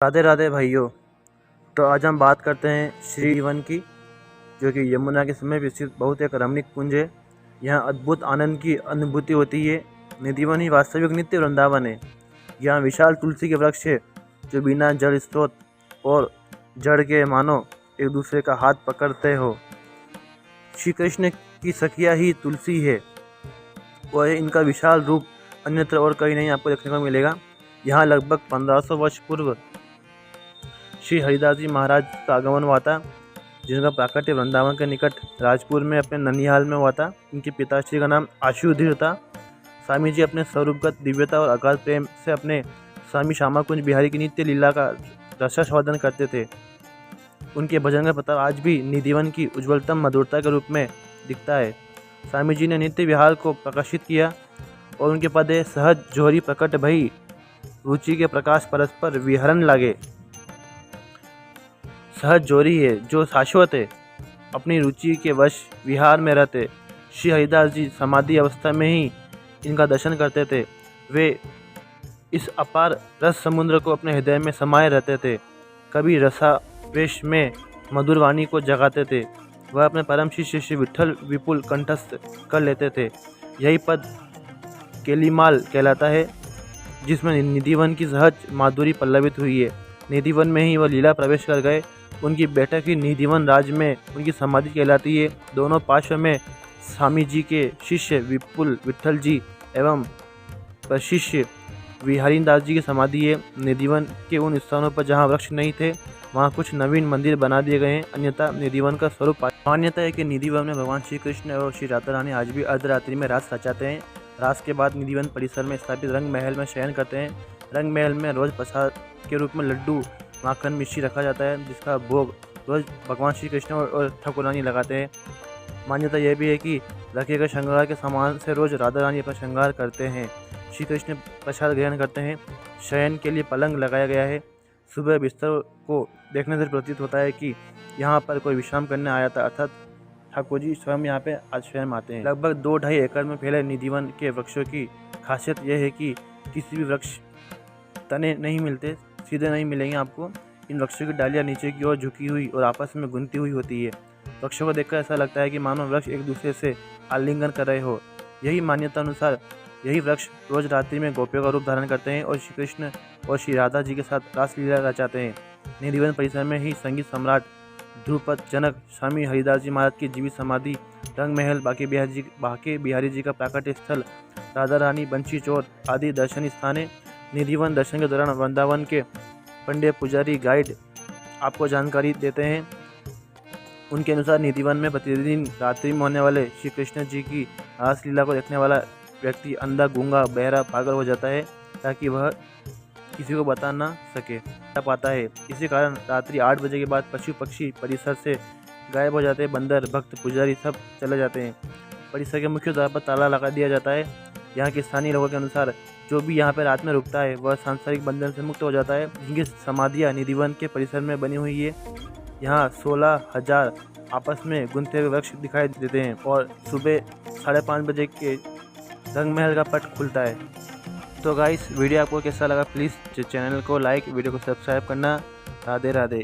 राधे राधे भाइयों। तो आज हम बात करते हैं श्री निधिवन की, जो कि यमुना के समीप स्थित बहुत एक रमणीक कुंज है। यहाँ अद्भुत आनंद की अनुभूति होती है। निधिवन ही वास्तविक नित्य वृंदावन है। यहाँ विशाल तुलसी के वृक्ष है, जो बिना जल स्रोत और जड़ के मानो एक दूसरे का हाथ पकड़ते हो। श्री कृष्ण की सखिया ही तुलसी है और इनका विशाल रूप अन्यत्र और कहीं नहीं आपको देखने को मिलेगा। यहाँ लगभग 1500 वर्ष पूर्व श्री हरिदास जी महाराज का आगमन हुआ था, जिनका प्राकट्य वृंदावन के निकट राजपुर में अपने ननिहाल में हुआ था। इनके पिताश्री का नाम आशुधीर था। स्वामी जी अपने स्वरूपगत दिव्यता और अगाध प्रेम से अपने स्वामी श्यामा कुंज बिहारी की नित्य लीला का रसास्वादन करते थे। उनके भजन का प्रताप आज भी निधिवन की उज्ज्वलतम मधुरता के रूप में दिखता है। स्वामी जी ने नित्य विहार को प्रकाशित किया और उनके पदे सहज जोहरी प्रकट भई, रुचि के प्रकाश परस्पर विहरण लागे। सहज जोरी है जो शाश्वत है, अपनी रुचि के वश विहार में रहते। श्री हरिदास जी समाधि अवस्था में ही इनका दर्शन करते थे। वे इस अपार रस समुद्र को अपने हृदय में समाये रहते थे। कभी रसावेश में मधुर वाणी को जगाते थे। वह अपने परम शिष्य श्री विठल विपुल कंठस्थ कर लेते थे। यही पद केलीमाल कहलाता है, जिसमें निधिवन की सहज माधुरी पल्लवित हुई है। निधिवन में ही वह लीला प्रवेश कर गए। उनकी बैठक ही निधिवन राज में उनकी समाधि कहलाती है। दोनों पार्श्व में स्वामी जी के शिष्य विपुल विठल जी एवं प्रशिष्य विहारीदास जी की समाधि है। निधिवन के उन स्थानों पर जहाँ वृक्ष नहीं थे, वहाँ कुछ नवीन मंदिर बना दिए गए हैं, अन्यथा निधिवन का स्वरूप। मान्यता है कि निधिवन में भगवान श्री कृष्ण और श्री राधा रानी आज भी अर्धरात्रि में रास रचाते हैं। रास के बाद निधिवन परिसर में स्थापित रंग महल में शयन करते हैं। रंग महल में रोज प्रसाद के रूप में लड्डू, माखन, मिश्री रखा जाता है, जिसका भोग रोज भगवान श्री कृष्ण और ठाकुर रानी लगाते हैं। मान्यता यह भी है कि रखे गए श्रृंगार के सामान से रोज राधा रानी अपना श्रृंगार करते हैं। श्री कृष्ण प्रसाद ग्रहण करते हैं। शयन के लिए पलंग लगाया गया है। सुबह बिस्तर को देखने से प्रतीत होता है कि यहाँ पर कोई विश्राम करने आया था, अर्थात ठाकुर जी स्वयं यहाँ पे आश्रय में आते हैं। लगभग 2-2.5 एकड़ में फैले निधिवन के वृक्षों की खासियत यह है कि किसी भी वृक्ष तने नहीं मिलते, सीधे नहीं मिलेंगे आपको। इन वृक्षों की डालियाँ नीचे की ओर झुकी हुई और आपस में गुंथी हुई होती है। वृक्षों को देखकर ऐसा लगता है कि मानो वृक्ष एक दूसरे से आलिंगन कर रहे हो। यही मान्यता अनुसार यही वृक्ष रोज रात्रि में गोपियों का रूप धारण करते हैं और श्री कृष्ण और श्री राधा जी के साथ रासलीला रचाते हैं। निधिवन परिसर में ही संगीत सम्राट ध्रुपद जनक स्वामी हरिदास जी महाराज की जीवित समाधि, रंग महल, बांके बिहारी जी का प्राकट्य स्थल, राधा रानी, बंशी चोर आदि दर्शनीय स्थान है। निधिवन दर्शन के दौरान वृंदावन के पंडित पुजारी गाइड आपको जानकारी देते हैं। उनके अनुसार निधिवन में प्रतिदिन रात्रि में होने वाले श्री कृष्ण जी की रासलीला को देखने वाला व्यक्ति अंधा, गूंगा, बहरा, पागल हो जाता है, ताकि वह किसी को बता ना सके पाता है। इसी कारण रात्रि 8 बजे के बाद पशु पक्षी परिसर से गायब हो जाते हैं। बंदर, भक्त, पुजारी सब चले जाते हैं। परिसर के मुख्य द्वार पर ताला लगा दिया जाता है। यहाँ के स्थानीय लोगों के अनुसार जो भी यहाँ पर रात में रुकता है वह सांसारिक बंधन से मुक्त हो जाता है। जिनकी समाधियाँ निधिवन के परिसर में बनी हुई है। यहाँ 16,000 आपस में गुंथे हुए वृक्ष दिखाई देते हैं और सुबह 5:30 बजे के रंग महल का पट खुलता है। तो गाइस, वीडियो आपको कैसा लगा प्लीज़ चैनल को लाइक, वीडियो को सब्सक्राइब करना। राधे राधे।